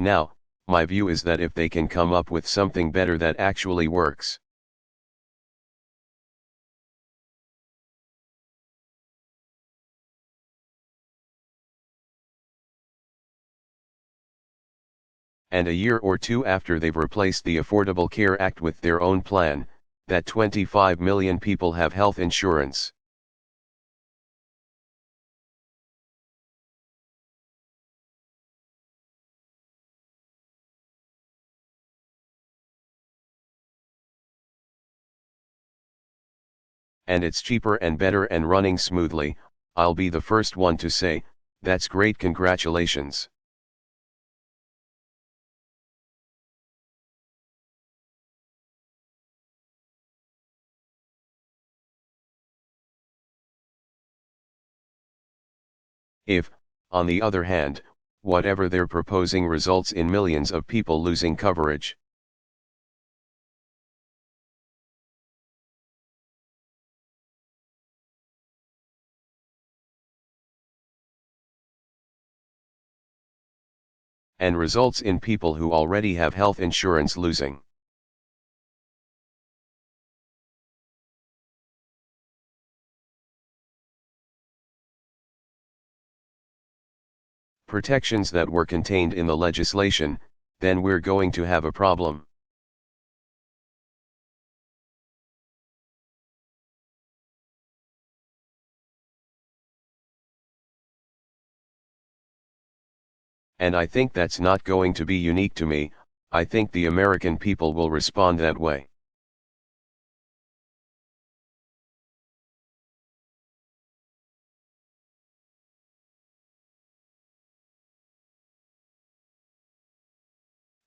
Now, my view is that if they can come up with something better that actually works, and a year or two after they've replaced the Affordable Care Act with their own plan, that 25 million people have health insurance. And it's cheaper and better and running smoothly, I'll be the first one to say, that's great, congratulations. If, on the other hand, whatever they're proposing results in millions of people losing coverage, and results in people who already have health insurance losing protections that were contained in the legislation, then we're going to have a problem. And I think that's not going to be unique to me, I think the American people will respond that way.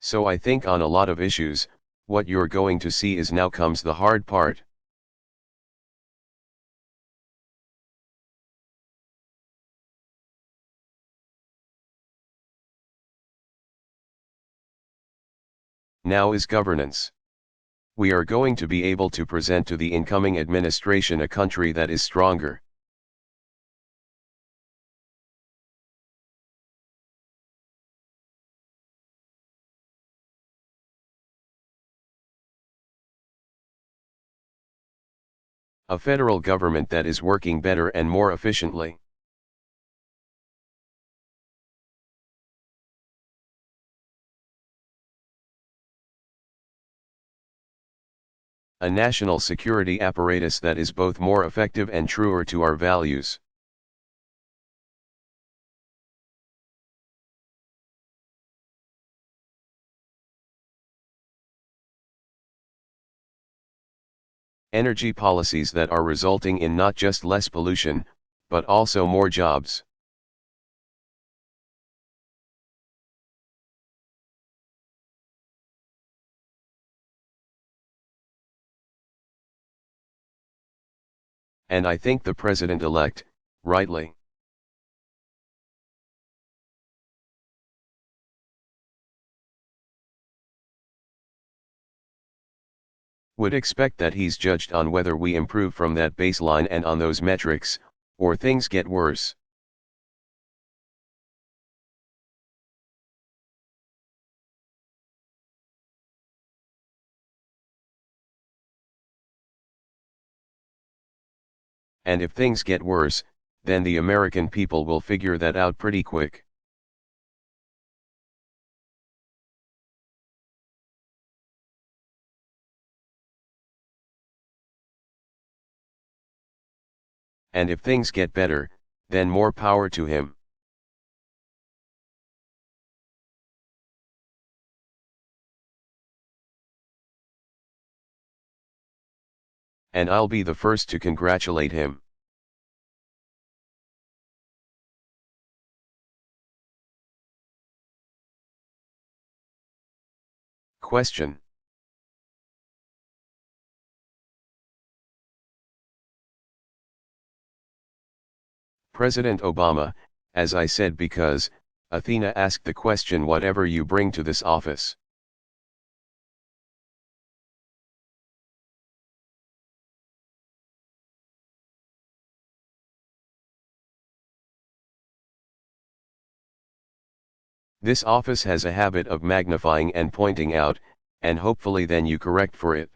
So I think on a lot of issues, what you're going to see is now comes the hard part. Now is governance. We are going to be able to present to the incoming administration a country that is stronger. A federal government that is working better and more efficiently. A national security apparatus that is both more effective and truer to our values. Energy policies that are resulting in not just less pollution, but also more jobs. And I think the president-elect, rightly, would expect that he's judged on whether we improve from that baseline and on those metrics, or things get worse. And if things get worse, then the American people will figure that out pretty quick. And if things get better, then more power to him. And I'll be the first to congratulate him. Question. President Obama, as I said, because Athena asked the question, whatever you bring to this office. This office has a habit of magnifying and pointing out, and hopefully then you correct for it.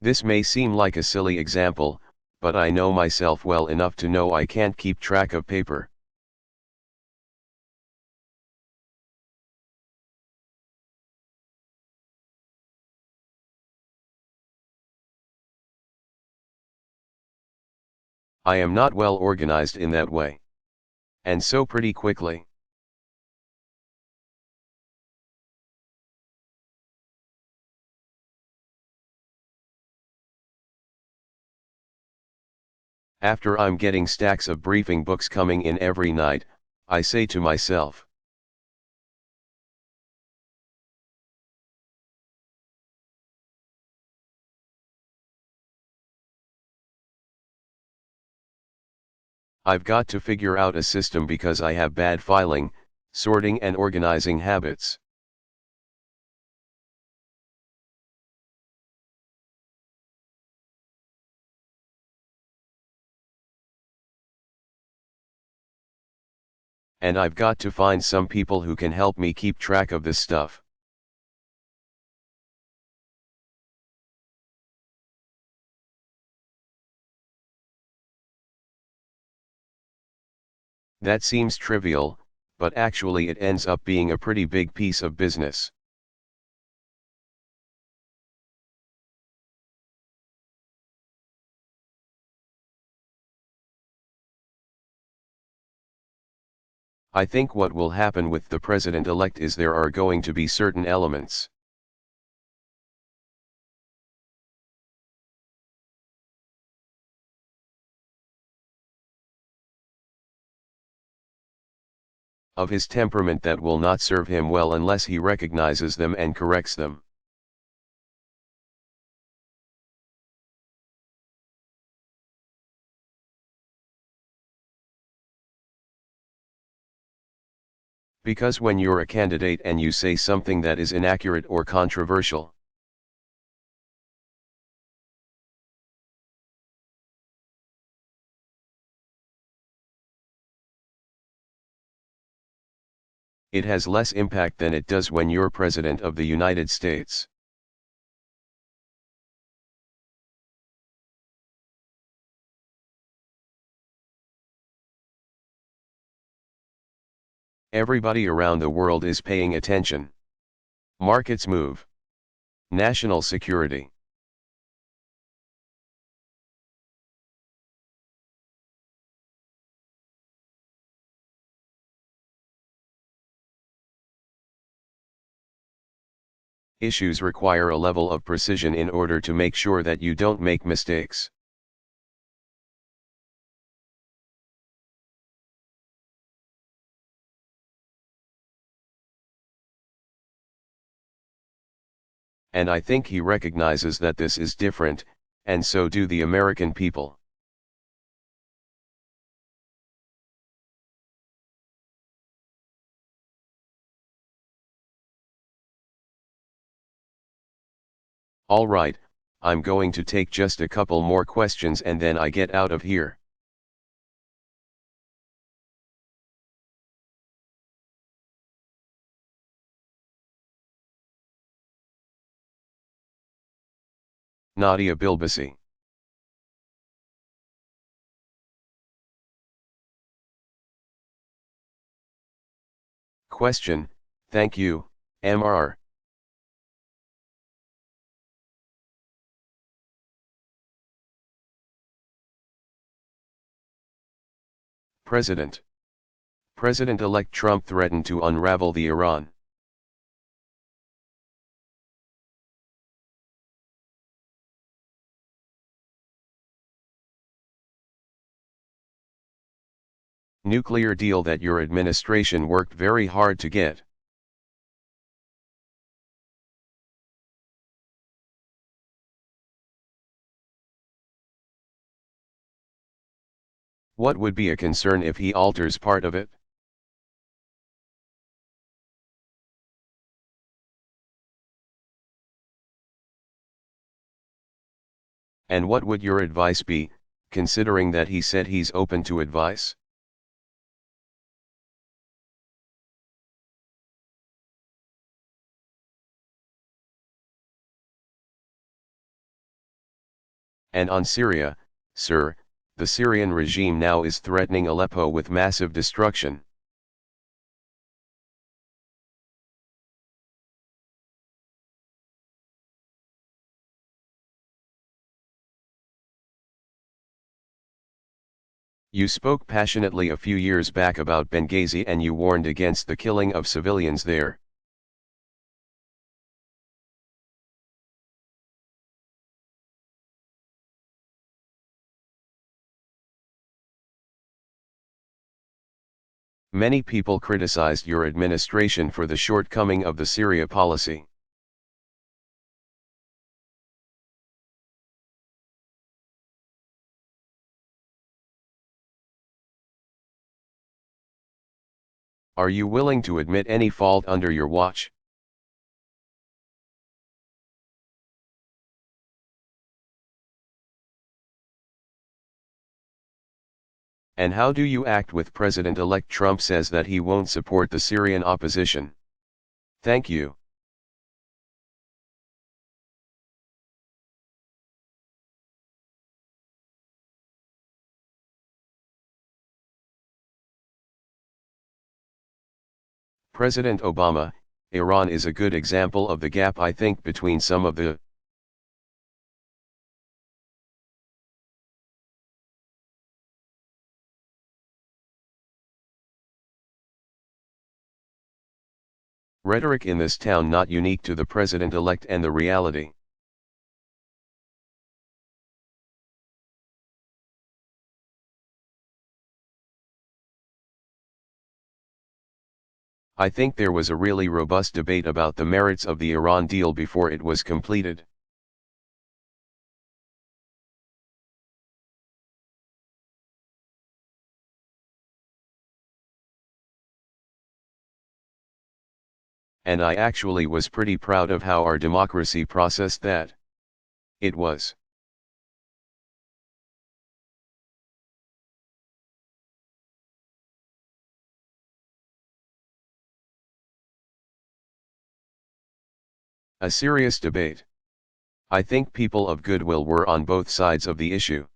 This may seem like a silly example, but I know myself well enough to know I can't keep track of paper. I am not well organized in that way. And so pretty quickly. After I'm getting stacks of briefing books coming in every night, I say to myself, I've got to figure out a system because I have bad filing, sorting and organizing habits. And I've got to find some people who can help me keep track of this stuff. That seems trivial, but actually it ends up being a pretty big piece of business. I think what will happen with the president-elect is there are going to be certain elements. Of his temperament that will not serve him well unless he recognizes them and corrects them. Because when you're a candidate and you say something that is inaccurate or controversial, it has less impact than it does when you're President of the United States. Everybody around the world is paying attention. Markets move. National security. Issues require a level of precision in order to make sure that you don't make mistakes. And I think he recognizes that this is different, and so do the American people. All right, I'm going to take just a couple more questions and then I get out of here. Nadia Bilbasi. Question, thank you, Mr. President. President-elect Trump threatened to unravel the Iran. Nuclear deal that your administration worked very hard to get. What would be a concern if he alters part of it? And what would your advice be, considering that he said he's open to advice? And on Syria, sir, the Syrian regime now is threatening Aleppo with massive destruction. You spoke passionately a few years back about Benghazi and you warned against the killing of civilians there. Many people criticized your administration for the shortcoming of the Syria policy. Are you willing to admit any fault under your watch? And how do you act with President-elect Trump says that he won't support the Syrian opposition? Thank you. President Obama, Iran is a good example of the gap I think between some of the rhetoric in this town not unique to the president-elect and the reality. I think there was a really robust debate about the merits of the Iran deal before it was completed. And I actually was pretty proud of how our democracy processed that. It was. A serious debate. I think people of goodwill were on both sides of the issue.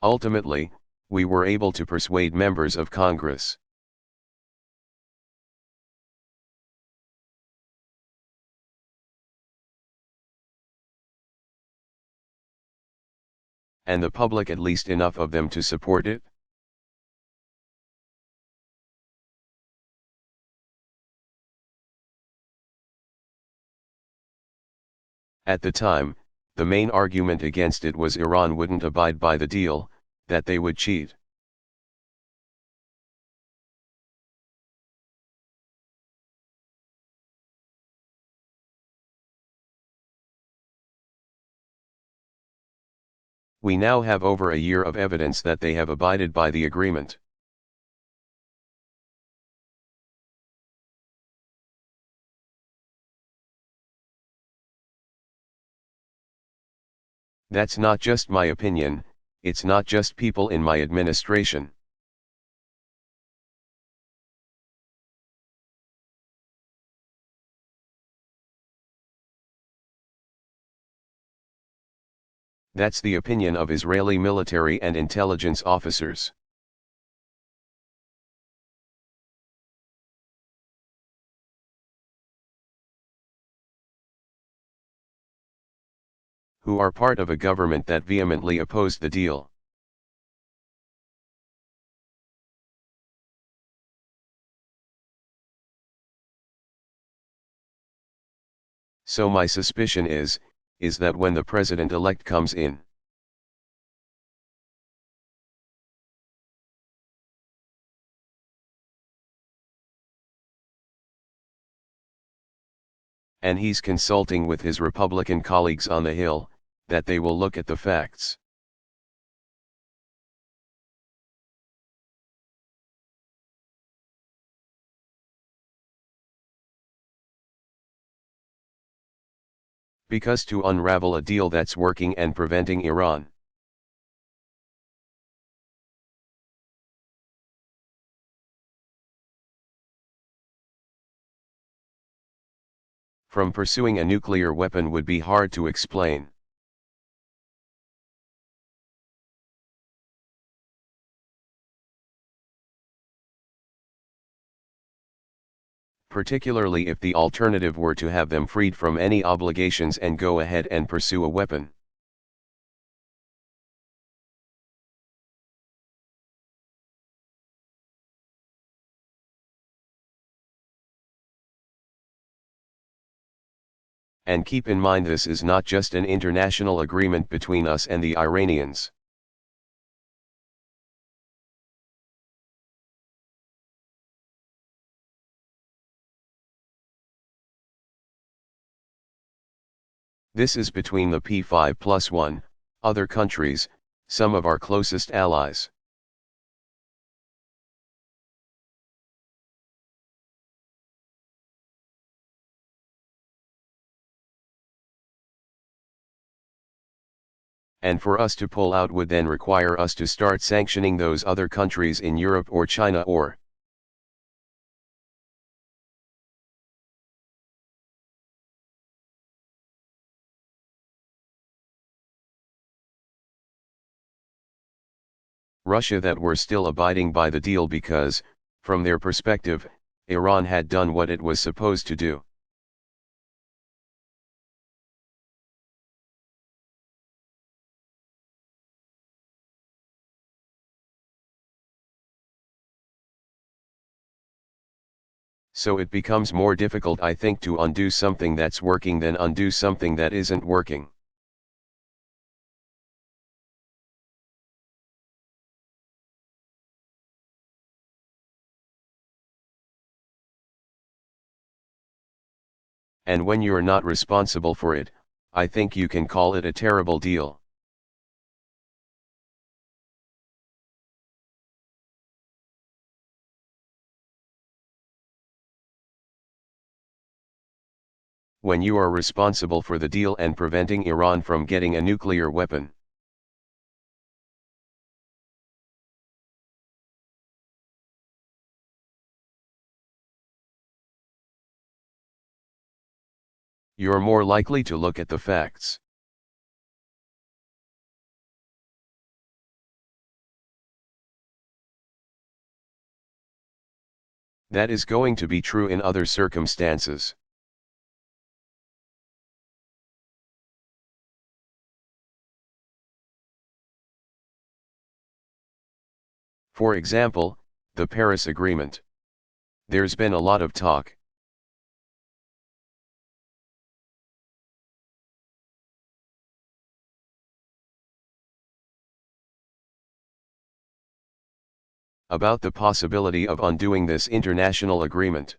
Ultimately, we were able to persuade members of Congress. And the public, at least enough of them to support it? At the time, the main argument against it was Iran wouldn't abide by the deal, that they would cheat. We now have over a year of evidence that they have abided by the agreement. That's not just my opinion, it's not just people in my administration. That's the opinion of Israeli military and intelligence officers. Who are part of a government that vehemently opposed the deal. So my suspicion is that when the president-elect comes in, and he's consulting with his Republican colleagues on the Hill, that they will look at the facts. Because to unravel a deal that's working and preventing Iran from pursuing a nuclear weapon would be hard to explain. Particularly if the alternative were to have them freed from any obligations and go ahead and pursue a weapon. And keep in mind, this is not just an international agreement between us and the Iranians. This is between the P5+1, other countries, some of our closest allies. And for us to pull out would then require us to start sanctioning those other countries in Europe or China or Russia that were still abiding by the deal because, from their perspective, Iran had done what it was supposed to do. So it becomes more difficult, I think, to undo something that's working than undo something that isn't working. And when you're not responsible for it, I think you can call it a terrible deal. When you are responsible for the deal and preventing Iran from getting a nuclear weapon. You're more likely to look at the facts. That is going to be true in other circumstances. For example, the Paris Agreement. There's been a lot of talk about the possibility of undoing this international agreement.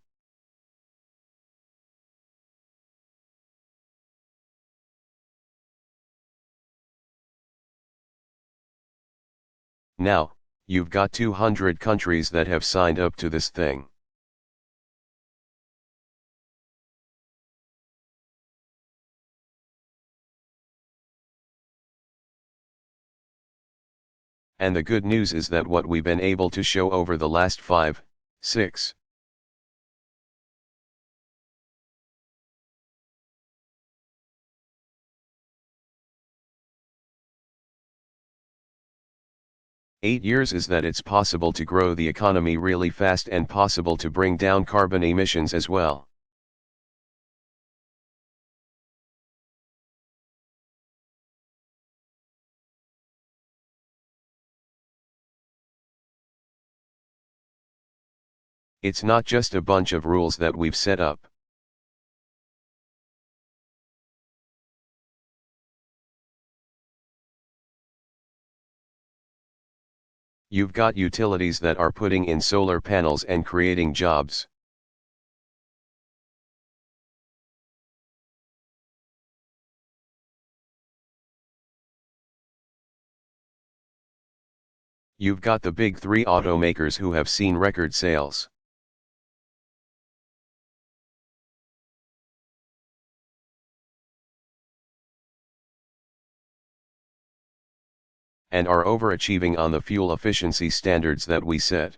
Now, you've got 200 countries that have signed up to this thing. And the good news is that what we've been able to show over the last 5, 6, 8 years is that it's possible to grow the economy really fast and possible to bring down carbon emissions as well. It's not just a bunch of rules that we've set up. You've got utilities that are putting in solar panels and creating jobs. You've got the big 3 automakers who have seen record sales. and are overachieving on the fuel efficiency standards that we set.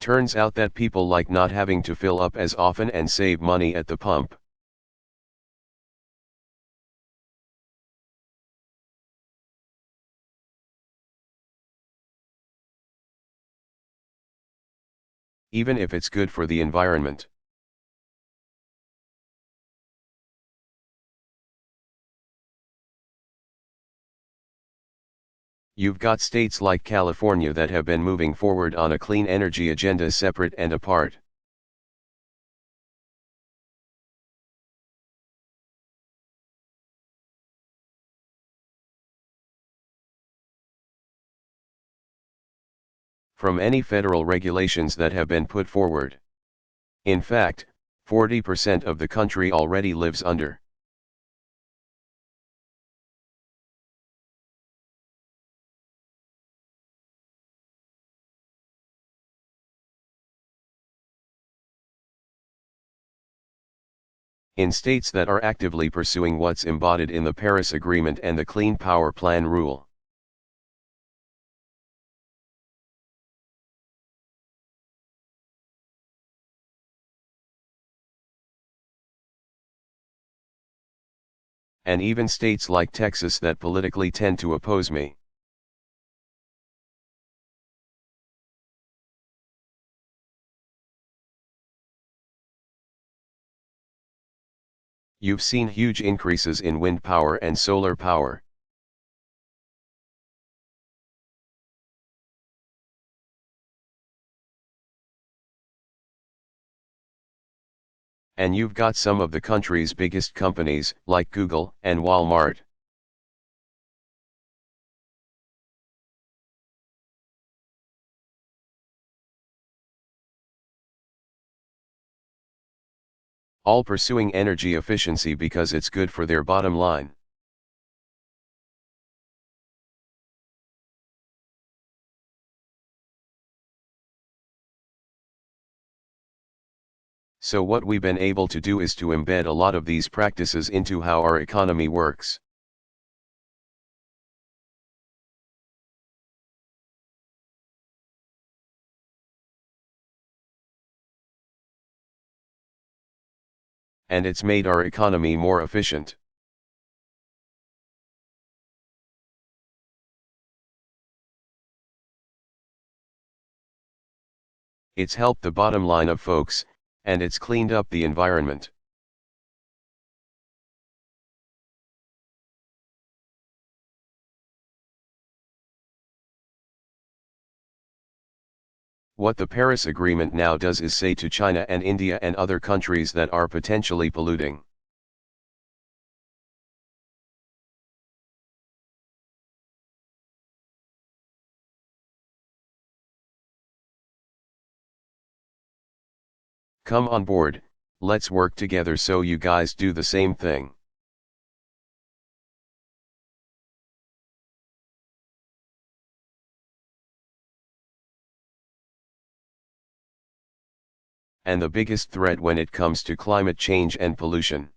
Turns out that people like not having to fill up as often and save money at the pump. Even if it's good for the environment. You've got states like California that have been moving forward on a clean energy agenda separate and apart. From any federal regulations that have been put forward. In fact, 40% of the country already lives under. In states that are actively pursuing what's embodied in the Paris Agreement and the Clean Power Plan rule. And even states like Texas that politically tend to oppose me. You've seen huge increases in wind power and solar power. And you've got some of the country's biggest companies, like Google and Walmart. All pursuing energy efficiency because it's good for their bottom line. So what we've been able to do is to embed a lot of these practices into how our economy works. And it's made our economy more efficient. It's helped the bottom line of folks, and it's cleaned up the environment. What the Paris Agreement now does is say to China and India and other countries that are potentially polluting. Come on board, let's work together so you guys do the same thing. And the biggest threat when it comes to climate change and pollution.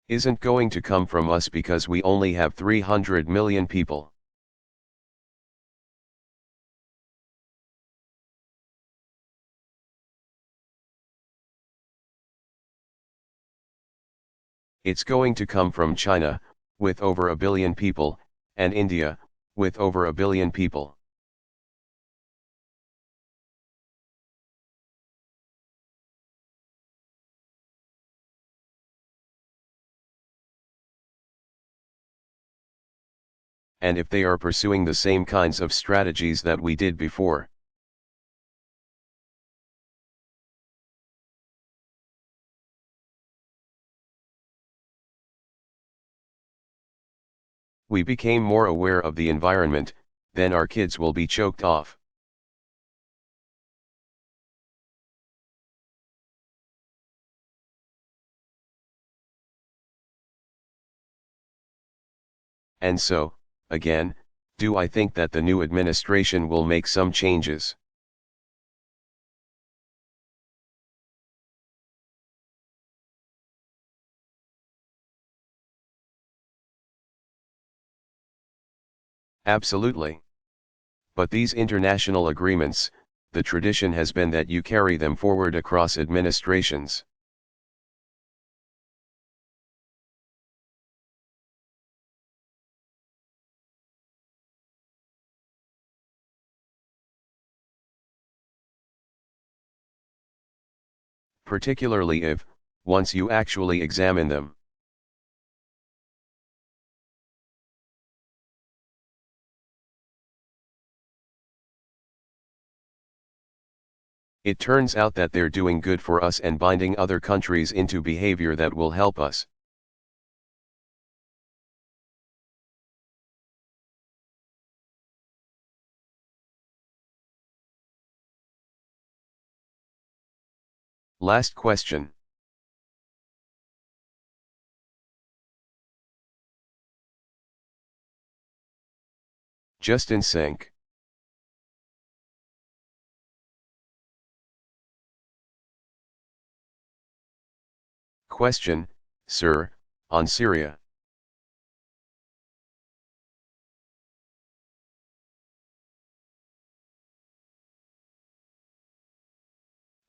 Isn't going to come from us because we only have 300 million people. It's going to come from China, with over 1 billion people, and India, with over 1 billion people. And if they are pursuing the same kinds of strategies that we did before. We became more aware of the environment, then our kids will be choked off. And so, again, do I think that the new administration will make some changes? Absolutely. But these international agreements, the tradition has been that you carry them forward across administrations. Particularly if, once you actually examine them, it turns out that they're doing good for us and binding other countries into behavior that will help us. Last question. Just in sync. Question, sir, on Syria.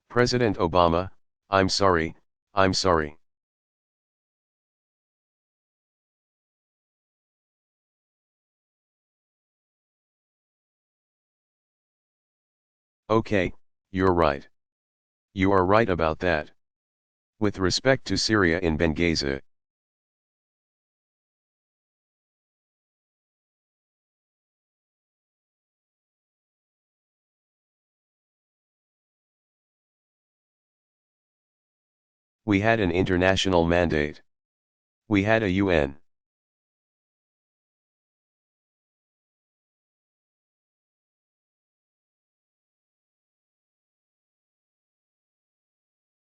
President Obama, I'm sorry, I'm sorry. Okay, you're right. You are right about that. With respect to Syria in Benghazi. We had an international mandate. We had a UN.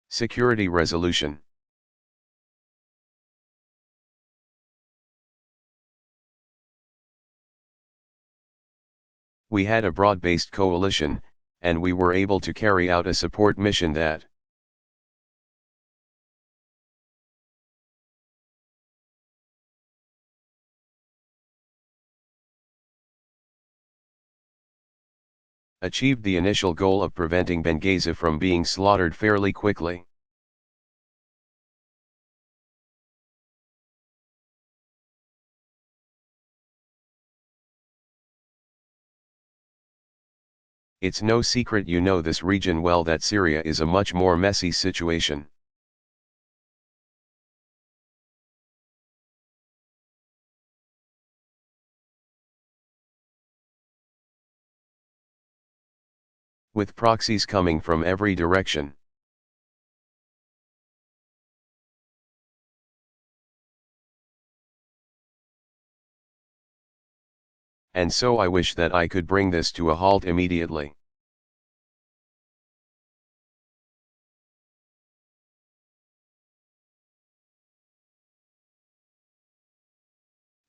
Security resolution. We had a broad-based coalition, and we were able to carry out a support mission that achieved the initial goal of preventing Benghazi from being slaughtered fairly quickly. It's no secret, you know this region well, that Syria is a much more messy situation. With proxies coming from every direction. And so I wish that I could bring this to a halt immediately.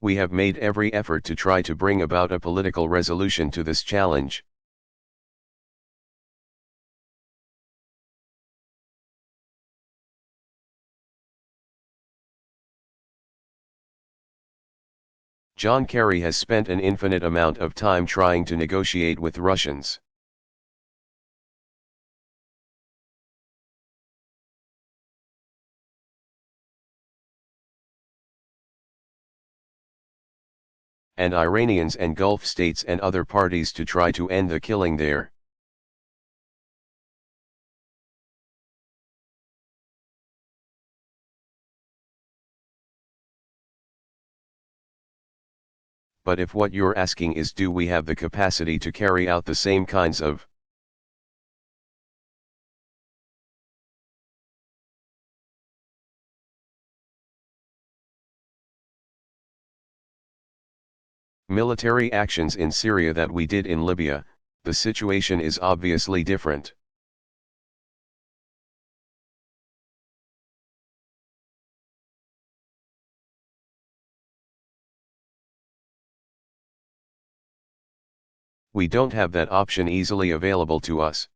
We have made every effort to try to bring about a political resolution to this challenge. John Kerry has spent an infinite amount of time trying to negotiate with Russians. And Iranians and Gulf states and other parties to try to end the killing there. But if what you're asking is, do we have the capacity to carry out the same kinds of military actions in Syria that we did in Libya, the situation is obviously different. We don't have that option easily available to us.